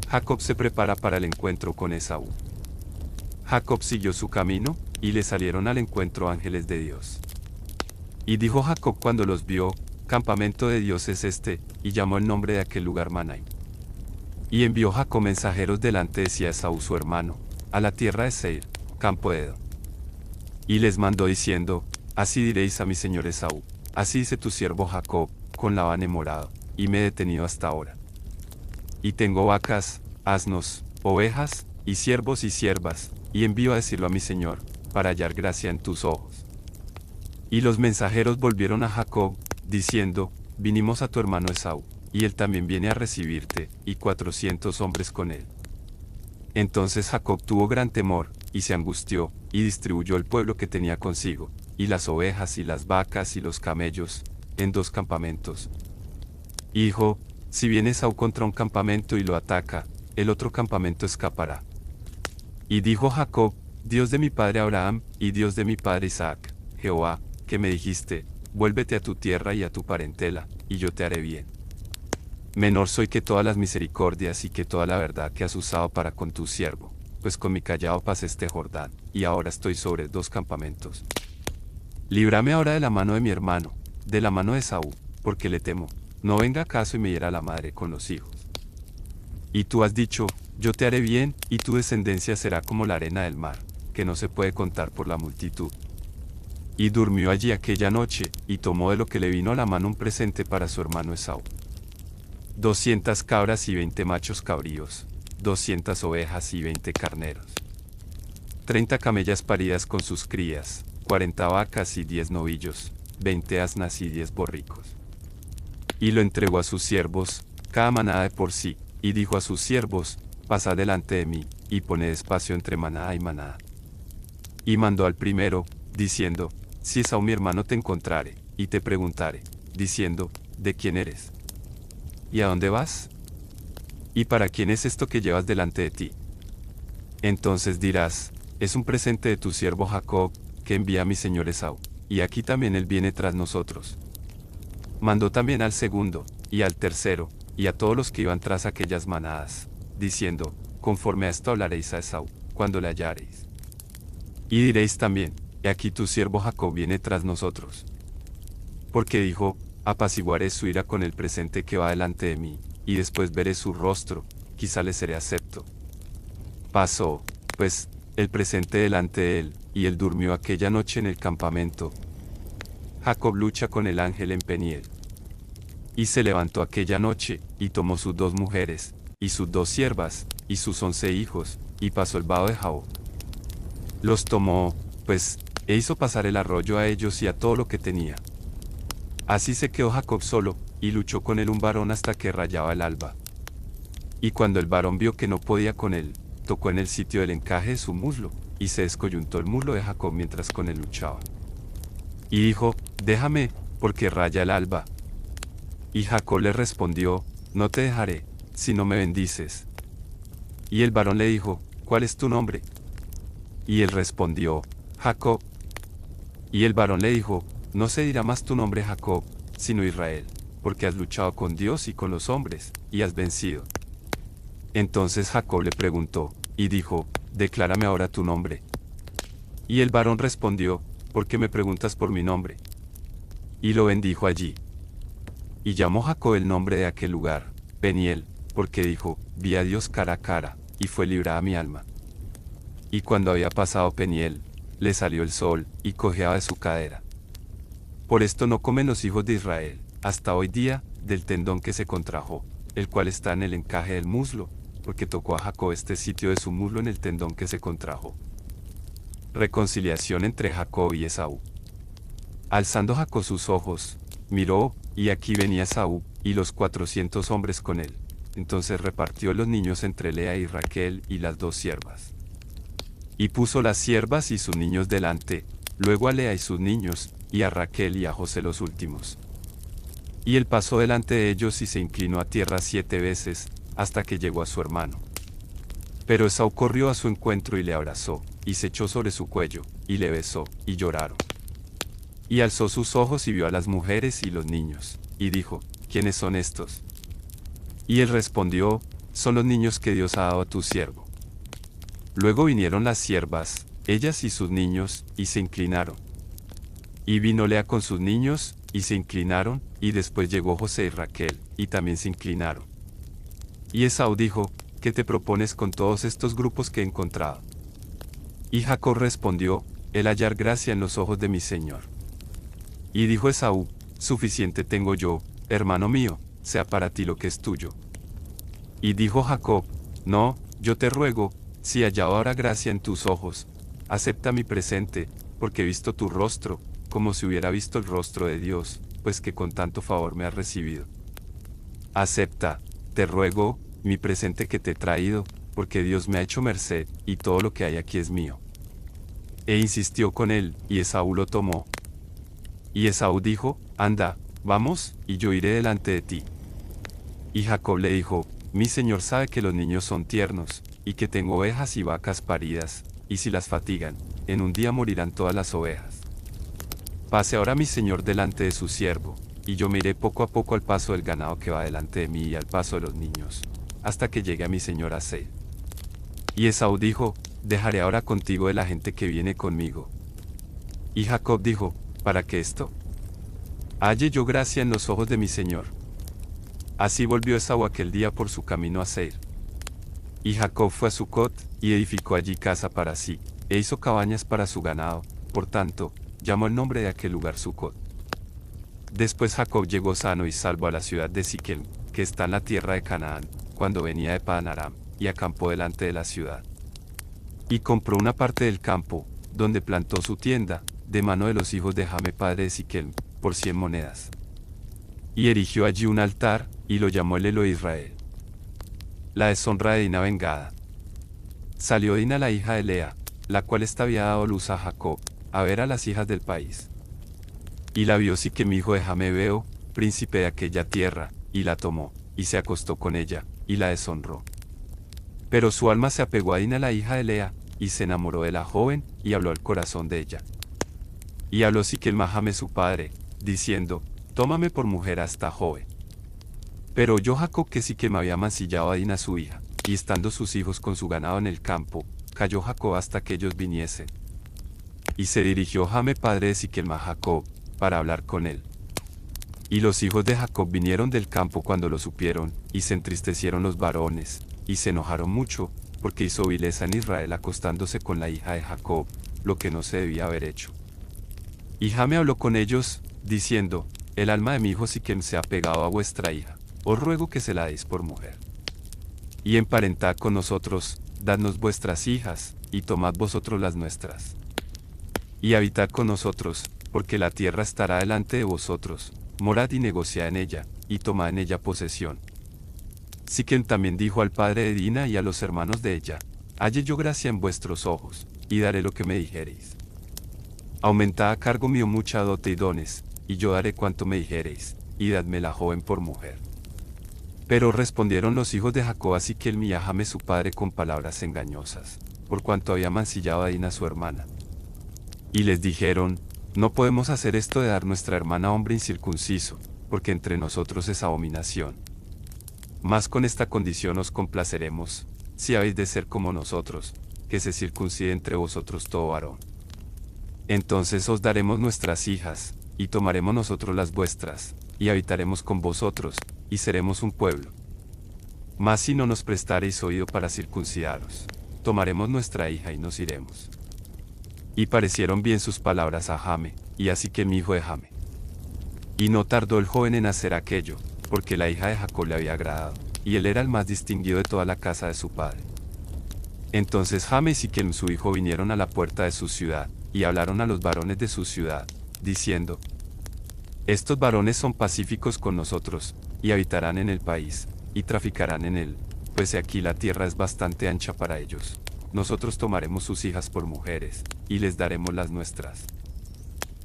Jacob se prepara para el encuentro con Esaú. Jacob siguió su camino, y le salieron al encuentro ángeles de Dios. Y dijo Jacob cuando los vio, campamento de Dios es este, y llamó el nombre de aquel lugar Manaim. Y envió Jacob mensajeros delante de sí a Esaú su hermano, a la tierra de Seir, campo de Edom. Y les mandó diciendo, así diréis a mi señor Esaú, así dice tu siervo Jacob, con Labán he morado, y me he detenido hasta ahora. Y tengo vacas, asnos, ovejas, y siervos y siervas, y envío a decirlo a mi señor, para hallar gracia en tus ojos. Y los mensajeros volvieron a Jacob, diciendo, vinimos a tu hermano Esaú, y él también viene a recibirte, y 400 hombres con él. Entonces Jacob tuvo gran temor, y se angustió, y distribuyó el pueblo que tenía consigo, y las ovejas y las vacas y los camellos, en 2 campamentos. Y dijo, si viene Esaú contra un campamento y lo ataca, el otro campamento escapará. Y dijo Jacob, Dios de mi padre Abraham, y Dios de mi padre Isaac, Jehová, que me dijiste, vuélvete a tu tierra y a tu parentela, y yo te haré bien. Menor soy que todas las misericordias y que toda la verdad que has usado para con tu siervo, pues con mi callado pasé este Jordán, y ahora estoy sobre 2 campamentos. Líbrame ahora de la mano de mi hermano, de la mano de Esaú, porque le temo, no venga acaso y me hiera la madre con los hijos. Y tú has dicho, yo te haré bien, y tu descendencia será como la arena del mar, que no se puede contar por la multitud. Y durmió allí aquella noche, y tomó de lo que le vino a la mano un presente para su hermano Esaú. 200 cabras y 20 machos cabríos, 200 ovejas y 20 carneros. 30 camellas paridas con sus crías, 40 vacas y 10 novillos, 20 asnas y 10 borricos. Y lo entregó a sus siervos, cada manada de por sí, y dijo a sus siervos, pasad delante de mí, y poned espacio entre manada y manada. Y mandó al primero, diciendo, si Esaú mi hermano te encontrare, y te preguntare, diciendo, ¿de quién eres? ¿Y a dónde vas? ¿Y para quién es esto que llevas delante de ti? Entonces dirás, es un presente de tu siervo Jacob, que envía a mi señor Esaú, y aquí también él viene tras nosotros. Mandó también al segundo, y al tercero, y a todos los que iban tras aquellas manadas, diciendo, conforme a esto hablaréis a Esaú, cuando le hallareis. Y diréis también, he aquí tu siervo Jacob viene tras nosotros. Porque dijo, apaciguaré su ira con el presente que va delante de mí, y después veré su rostro, quizá le seré acepto. Pasó, pues, el presente delante de él, y él durmió aquella noche en el campamento. Jacob lucha con el ángel en Peniel. Y se levantó aquella noche, y tomó sus 2 mujeres, y sus 2 siervas, y sus 11 hijos, y pasó el vado de Jaboc. Los tomó, pues, e hizo pasar el arroyo a ellos y a todo lo que tenía. Así se quedó Jacob solo, y luchó con él un varón hasta que rayaba el alba. Y cuando el varón vio que no podía con él, tocó en el sitio del encaje de su muslo, y se descoyuntó el muslo de Jacob mientras con él luchaba. Y dijo, déjame, porque raya el alba. Y Jacob le respondió, no te dejaré, si no me bendices. Y el varón le dijo, ¿cuál es tu nombre? Y él respondió, Jacob. Y el varón le dijo, no se dirá más tu nombre Jacob, sino Israel, porque has luchado con Dios y con los hombres, y has vencido. Entonces Jacob le preguntó, y dijo, declárame ahora tu nombre. Y el varón respondió, ¿por qué me preguntas por mi nombre? Y lo bendijo allí. Y llamó Jacob el nombre de aquel lugar, Peniel, porque dijo, vi a Dios cara a cara, y fue librada mi alma. Y cuando había pasado Peniel, le salió el sol, y cojeaba de su cadera. Por esto no comen los hijos de Israel, hasta hoy día, del tendón que se contrajo, el cual está en el encaje del muslo, porque tocó a Jacob este sitio de su muslo en el tendón que se contrajo. Reconciliación entre Jacob y Esaú. Alzando Jacob sus ojos, miró, y aquí venía Esaú, y los 400 hombres con él. Entonces repartió los niños entre Lea y Raquel y las 2 siervas. Y puso las siervas y sus niños delante, luego a Lea y sus niños, y a Raquel y a José los últimos. Y él pasó delante de ellos y se inclinó a tierra 7 veces, hasta que llegó a su hermano. Pero Esaú corrió a su encuentro y le abrazó, y se echó sobre su cuello, y le besó, y lloraron. Y alzó sus ojos y vio a las mujeres y los niños, y dijo, ¿quiénes son estos? Y él respondió, son los niños que Dios ha dado a tu siervo. Luego vinieron las siervas, ellas y sus niños, y se inclinaron. Y vino Lea con sus niños, y se inclinaron, y después llegó José y Raquel, y también se inclinaron. Y Esaú dijo, ¿qué te propones con todos estos grupos que he encontrado? Y Jacob respondió, el hallar gracia en los ojos de mi señor. Y dijo Esaú, suficiente tengo yo, hermano mío, sea para ti lo que es tuyo. Y dijo Jacob, no, yo te ruego, si hallado ahora gracia en tus ojos, acepta mi presente, porque he visto tu rostro, como si hubiera visto el rostro de Dios, pues que con tanto favor me has recibido. Acepta, te ruego, mi presente que te he traído, porque Dios me ha hecho merced, y todo lo que hay aquí es mío. E insistió con él, y Esaú lo tomó. Y Esaú dijo, anda, vamos, y yo iré delante de ti. Y Jacob le dijo, mi señor sabe que los niños son tiernos, y que tengo ovejas y vacas paridas, y si las fatigan, en un día morirán todas las ovejas. Pase ahora mi señor delante de su siervo, y yo me iré poco a poco al paso del ganado que va delante de mí y al paso de los niños, hasta que llegue a mi señor a Seir. Y Esaú dijo, dejaré ahora contigo de la gente que viene conmigo. Y Jacob dijo, ¿para qué esto? Halle yo gracia en los ojos de mi señor. Así volvió Esaú aquel día por su camino a Seir. Y Jacob fue a Sucot, y edificó allí casa para sí, e hizo cabañas para su ganado, por tanto, llamó el nombre de aquel lugar Sucot. Después Jacob llegó sano y salvo a la ciudad de Siquem, que está en la tierra de Canaán, cuando venía de Padan Aram, y acampó delante de la ciudad. Y compró una parte del campo, donde plantó su tienda, de mano de los hijos de Jame padre de Siquem, por 100 monedas. Y erigió allí un altar, y lo llamó el Elo Israel. La deshonra de Dina vengada. Salió Dina la hija de Lea, la cual había dado luz a Jacob, a ver a las hijas del país. Y la vio Siquem hijo de Jamebeo, príncipe de aquella tierra, y la tomó, y se acostó con ella, y la deshonró. Pero su alma se apegó a Dina la hija de Lea, y se enamoró de la joven, y habló al corazón de ella. Y habló Siquem a Jame su padre, diciendo, tómame por mujer a esta joven. Pero oyó Jacob que Siquem había mancillado a Dina su hija, y estando sus hijos con su ganado en el campo, calló Jacob hasta que ellos viniesen. Y se dirigió Jame padre de Siquem a Jacob, para hablar con él. Y los hijos de Jacob vinieron del campo cuando lo supieron, y se entristecieron los varones, y se enojaron mucho, porque hizo vileza en Israel acostándose con la hija de Jacob, lo que no se debía haber hecho. Y Jame habló con ellos, diciendo, el alma de mi hijo Siquem se ha pegado a vuestra hija, os ruego que se la deis por mujer. Y emparentad con nosotros, dadnos vuestras hijas, y tomad vosotros las nuestras. Y habitad con nosotros, porque la tierra estará delante de vosotros, morad y negociad en ella, y tomad en ella posesión. Siquem también dijo al padre de Dina y a los hermanos de ella, halle yo gracia en vuestros ojos, y daré lo que me dijereis. Aumentad a cargo mío mucha dote y dones, y yo daré cuanto me dijereis, y dadme la joven por mujer. Pero respondieron los hijos de Jacob a Siquem y a Jame su padre con palabras engañosas, por cuanto había mancillado a Dina su hermana. Y les dijeron, no podemos hacer esto de dar nuestra hermana a hombre incircunciso, porque entre nosotros es abominación. Mas con esta condición os complaceremos, si habéis de ser como nosotros, que se circuncide entre vosotros todo varón. Entonces os daremos nuestras hijas, y tomaremos nosotros las vuestras, y habitaremos con vosotros, y seremos un pueblo. Mas si no nos prestareis oído para circuncidaros, tomaremos nuestra hija y nos iremos. Y parecieron bien sus palabras a Jame, y a Siquem hijo de Jame. Y no tardó el joven en hacer aquello, porque la hija de Jacob le había agradado, y él era el más distinguido de toda la casa de su padre. Entonces Jame y Siquem su hijo vinieron a la puerta de su ciudad, y hablaron a los varones de su ciudad, diciendo, estos varones son pacíficos con nosotros, y habitarán en el país, y traficarán en él, pues aquí la tierra es bastante ancha para ellos. Nosotros tomaremos sus hijas por mujeres, y les daremos las nuestras.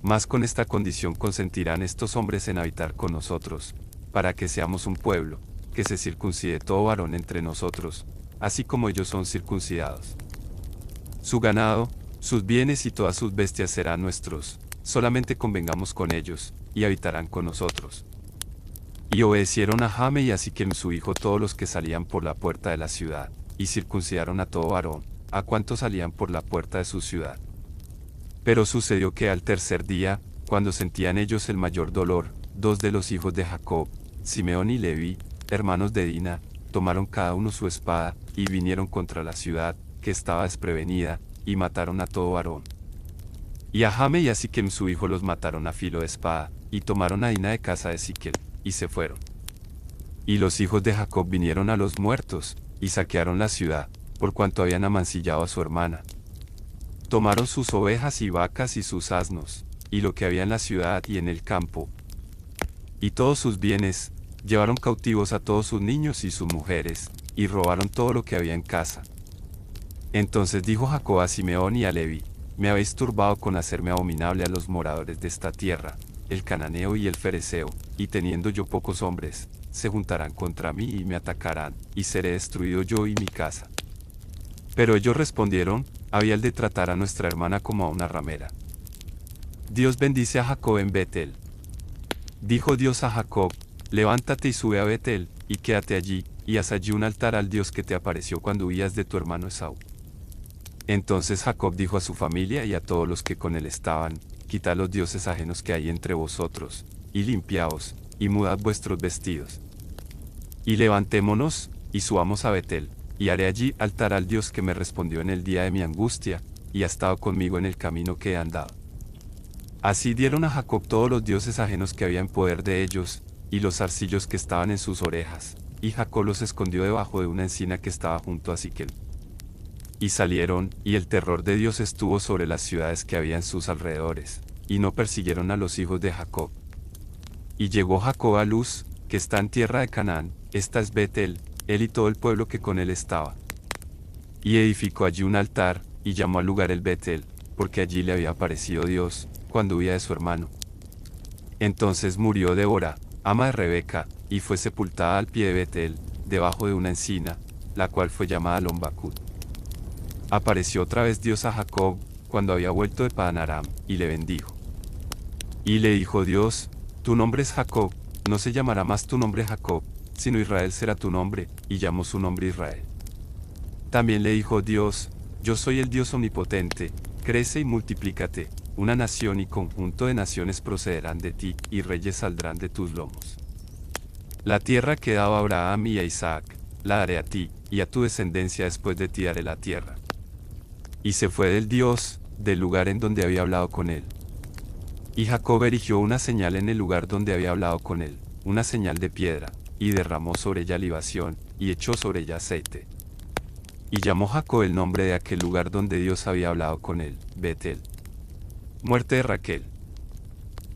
Mas con esta condición consentirán estos hombres en habitar con nosotros, para que seamos un pueblo, que se circuncide todo varón entre nosotros, así como ellos son circuncidados. Su ganado, sus bienes y todas sus bestias serán nuestros, solamente convengamos con ellos, y habitarán con nosotros. Y obedecieron a Jame y a Siquem su hijo todos los que salían por la puerta de la ciudad, y circuncidaron a todo varón, a cuantos salían por la puerta de su ciudad. Pero sucedió que al tercer día, cuando sentían ellos el mayor dolor, dos de los hijos de Jacob, Simeón y Leví, hermanos de Dina, tomaron cada uno su espada, y vinieron contra la ciudad, que estaba desprevenida, y mataron a todo varón. Y a Jame y a Siquem su hijo los mataron a filo de espada, y tomaron a Dina de casa de Siquem, y se fueron. Y los hijos de Jacob vinieron a los muertos, y saquearon la ciudad, por cuanto habían amancillado a su hermana. Tomaron sus ovejas y vacas y sus asnos, y lo que había en la ciudad y en el campo, y todos sus bienes, llevaron cautivos a todos sus niños y sus mujeres, y robaron todo lo que había en casa. Entonces dijo Jacob a Simeón y a Leví: me habéis turbado con hacerme abominable a los moradores de esta tierra, el cananeo y el fereceo, y teniendo yo pocos hombres, se juntarán contra mí y me atacarán, y seré destruido yo y mi casa. Pero ellos respondieron: había el de tratar a nuestra hermana como a una ramera. Dios bendice a Jacob en Betel. Dijo Dios a Jacob: levántate y sube a Betel, y quédate allí, y haz allí un altar al Dios que te apareció cuando huías de tu hermano Esaú. Entonces Jacob dijo a su familia y a todos los que con él estaban: quitad los dioses ajenos que hay entre vosotros, y limpiaos, y mudad vuestros vestidos. Y levantémonos, y subamos a Betel, y haré allí altar al Dios que me respondió en el día de mi angustia, y ha estado conmigo en el camino que he andado. Así dieron a Jacob todos los dioses ajenos que había en poder de ellos, y los zarcillos que estaban en sus orejas, y Jacob los escondió debajo de una encina que estaba junto a Siquem. Y salieron, y el terror de Dios estuvo sobre las ciudades que había en sus alrededores, y no persiguieron a los hijos de Jacob. Y llegó Jacob a Luz, que está en tierra de Canaán, esta es Betel, él y todo el pueblo que con él estaba. Y edificó allí un altar, y llamó al lugar el Betel, porque allí le había aparecido Dios, cuando huía de su hermano. Entonces murió Débora, ama de Rebeca, y fue sepultada al pie de Betel, debajo de una encina, la cual fue llamada Lombacut. Apareció otra vez Dios a Jacob, cuando había vuelto de Padán Aram, y le bendijo. Y le dijo Dios: tu nombre es Jacob, no se llamará más tu nombre Jacob, sino Israel será tu nombre, y llamó su nombre Israel. También le dijo Dios: yo soy el Dios omnipotente, crece y multiplícate, una nación y conjunto de naciones procederán de ti, y reyes saldrán de tus lomos. La tierra que he dado a Abraham y a Isaac, la daré a ti, y a tu descendencia después de ti daré la tierra. Y se fue del Dios, del lugar en donde había hablado con él. Y Jacob erigió una señal en el lugar donde había hablado con él, una señal de piedra, y derramó sobre ella libación, y echó sobre ella aceite. Y llamó Jacob el nombre de aquel lugar donde Dios había hablado con él, Betel. Muerte de Raquel.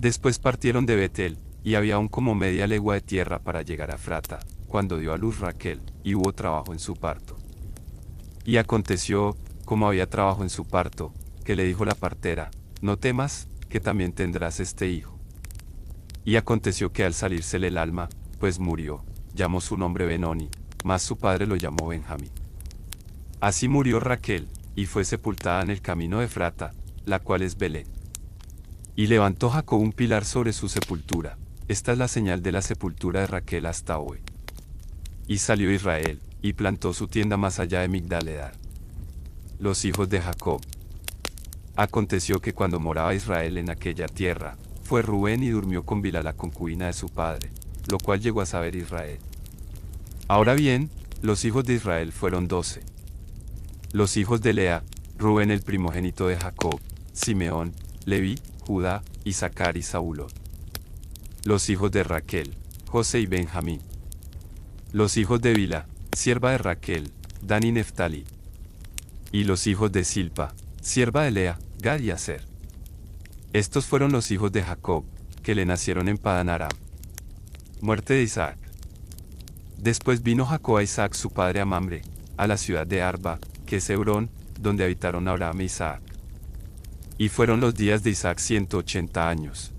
Después partieron de Betel, y había aún como media legua de tierra para llegar a Efrata, cuando dio a luz Raquel, y hubo trabajo en su parto. Y aconteció, como había trabajo en su parto, que le dijo la partera: no temas, que también tendrás este hijo. Y aconteció que al salírsele el alma, pues murió, llamó su nombre Benoni, mas su padre lo llamó Benjamín. Así murió Raquel, y fue sepultada en el camino de Efrata, la cual es Belén. Y levantó Jacob un pilar sobre su sepultura, esta es la señal de la sepultura de Raquel hasta hoy. Y salió Israel, y plantó su tienda más allá de Migdal-edar. Los hijos de Jacob. Aconteció que cuando moraba Israel en aquella tierra, fue Rubén y durmió con Bilha la concubina de su padre, lo cual llegó a saber Israel. Ahora bien, los hijos de Israel fueron 12. Los hijos de Lea: Rubén el primogénito de Jacob, Simeón, Leví, Judá, Isaacar y Zabulón. Los hijos de Raquel: José y Benjamín. Los hijos de Bilha, sierva de Raquel: Dan y Neftalí. Y los hijos de Silpa, sierva de Lea: Gad y Aser. Estos fueron los hijos de Jacob, que le nacieron en Padán Aram. Muerte de Isaac. Después vino Jacob a Isaac su padre a Mamre, a la ciudad de Arba, que es Hebrón, donde habitaron Abraham e Isaac. Y fueron los días de Isaac 180 años.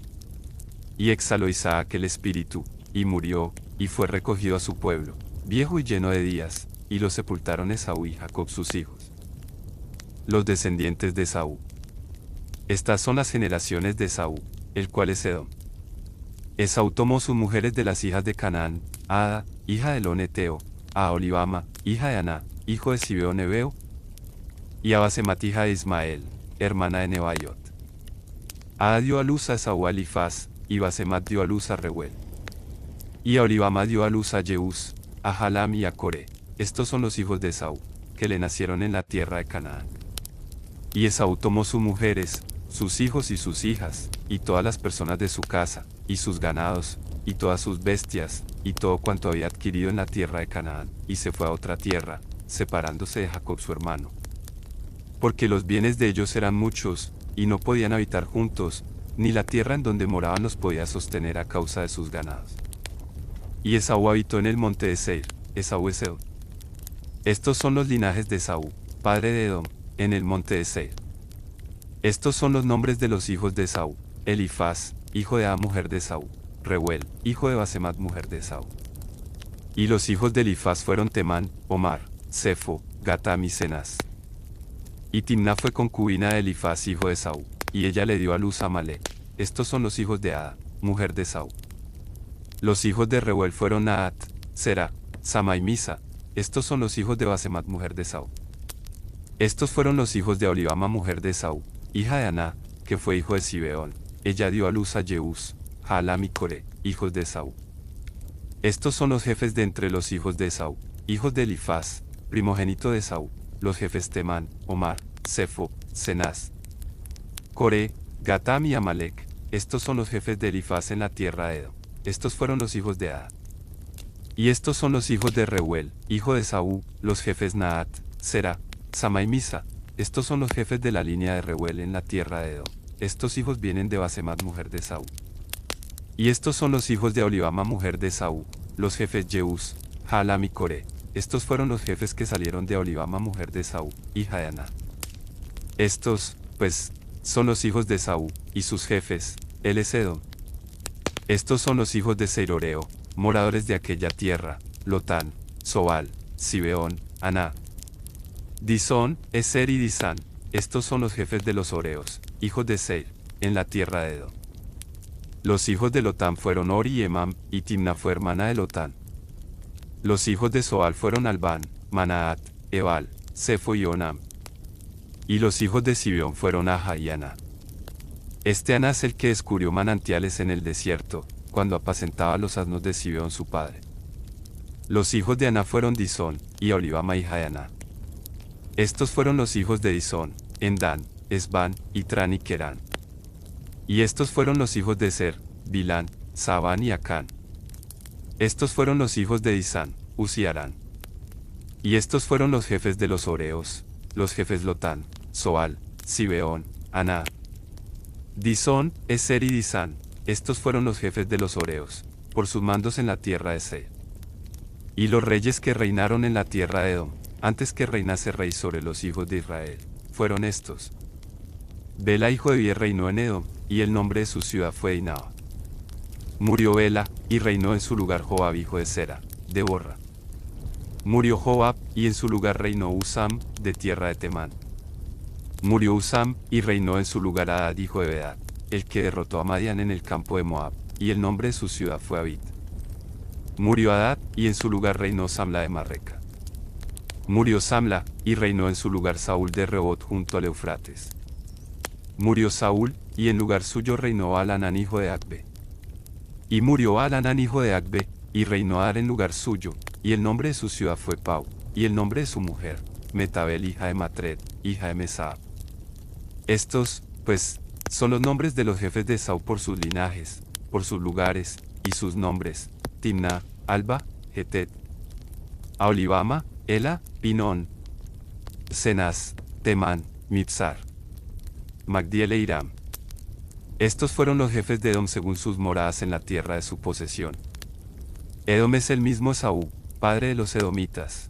Y exhaló Isaac el espíritu, y murió, y fue recogido a su pueblo, viejo y lleno de días, y lo sepultaron Esaú y Jacob sus hijos. Los descendientes de Esaú. Estas son las generaciones de Esaú, el cual es Edom. Esaú tomó sus mujeres de las hijas de Canaán, a Ada, hija de Elón Eteo, a Aholibama, hija de Aná, hijo de Zibeón Heveo, y a Basemat, hija de Ismael, hermana de Nebaiot. Ada dio a luz a Esaú a Elifaz, y Basemat dio a luz a Reuel. Y Aholibama dio a luz a Jeús, a Jalam y a Coré. Estos son los hijos de Esaú, que le nacieron en la tierra de Canaán. Y Esaú tomó sus mujeres, sus hijos y sus hijas, y todas las personas de su casa, y sus ganados, y todas sus bestias, y todo cuanto había adquirido en la tierra de Canaán, y se fue a otra tierra, separándose de Jacob su hermano. Porque los bienes de ellos eran muchos, y no podían habitar juntos, ni la tierra en donde moraban los podía sostener a causa de sus ganados. Y Esaú habitó en el monte de Seir. Esaú es Edom. Estos son los linajes de Esaú, padre de Edom, en el monte de Seir. Estos son los nombres de los hijos de Esaú: Elifaz, hijo de Ada, mujer de Esaú; Reuel, hijo de Basemat, mujer de Esaú. Y los hijos de Elifaz fueron Temán, Omar, Sefo, Gatam y Cenaz. Y Timná fue concubina de Elifaz, hijo de Esaú, y ella le dio a luz a Amalec. Estos son los hijos de Ada, mujer de Esaú. Los hijos de Reuel fueron Naat, Zera, Sama y Misa. Estos son los hijos de Basemat, mujer de Esaú. Estos fueron los hijos de Aholibama, mujer de Esaú, hija de Aná, que fue hijo de Zibeón. Ella dio a luz a Jeús, Jalam y Coré, hijos de Esaú. Estos son los jefes de entre los hijos de Esaú, hijos de Elifaz, primogénito de Esaú, los jefes Temán, Omar, Sefo, Cenaz, Coré, Gatam y Amalec. Estos son los jefes de Elifaz en la tierra de Edom. Estos fueron los hijos de Ada. Y estos son los hijos de Reuel, hijo de Esaú, los jefes Naat, Zera, Sama y Misa. Estos son los jefes de la línea de Reuel en la tierra de Edom. Estos hijos vienen de Basemat, mujer de Esaú. Y estos son los hijos de Aholibama, mujer de Esaú, los jefes Jeús, Jalam y Coré. Estos fueron los jefes que salieron de Aholibama, mujer de Esaú, hija de Aná. Estos, pues, son los hijos de Esaú, y sus jefes, él es Edom. Estos son los hijos de Seiroreo, moradores de aquella tierra: Lotán, Sobal, Zibeón, Aná, Disón, Ezer y Disán. Estos son los jefes de los Oreos, hijos de Seir, en la tierra de Edom. Los hijos de Lotán fueron Ori y Emam, y Timna fue hermana de Lotán. Los hijos de Sobal fueron Albán, Manaat, Ebal, Sefo y Onam. Y los hijos de Zibeón fueron Aja y Aná. Este Aná es el que descubrió manantiales en el desierto, cuando apacentaba los asnos de Zibeón su padre. Los hijos de Aná fueron Disón, y Aholibama, hija de Aná. Estos fueron los hijos de Disón: Endán, Esbán, Itrán y Querán. Y estos fueron los hijos de Ser: Bilán, Sabán y Acán. Estos fueron los hijos de Disán: Uz y Arán. Y estos fueron los jefes de los Oreos, los jefes Lotán, Sobal, Zibeón, Aná, Disón, Ezer y Disán. Estos fueron los jefes de los Oreos, por sus mandos en la tierra de Seir. Y los reyes que reinaron en la tierra de Edom, antes que reinase rey sobre los hijos de Israel, fueron estos: Bela, hijo de Bier, reinó en Edom, y el nombre de su ciudad fue Dinaba. Murió Bela, y reinó en su lugar Joab, hijo de Zera, de Borra. Murió Joab, y en su lugar reinó Usam, de tierra de Temán. Murió Usam, y reinó en su lugar Hadad, hijo de Bedad, el que derrotó a Madián en el campo de Moab, y el nombre de su ciudad fue Avit. Murió Hadad, y en su lugar reinó Samla de Marreca. Murió Samla, y reinó en su lugar Saúl de Rehobot junto al Eufrates. Murió Saúl, y en lugar suyo reinó Alanán, hijo de Acbe. Y murió Alanán, hijo de Acbe, y reinó Adar en lugar suyo, y el nombre de su ciudad fue Pau, y el nombre de su mujer, Metabel, hija de Matred, hija de Mesab. Estos, pues, son los nombres de los jefes de Esaú por sus linajes, por sus lugares, y sus nombres: Timná, Alba, Hetet, Aholibama, Ela, Pinón, Cenaz, Temán, Mibzar, Magdiel e Iram. Estos fueron los jefes de Edom según sus moradas en la tierra de su posesión. Edom es el mismo Esaú, padre de los edomitas.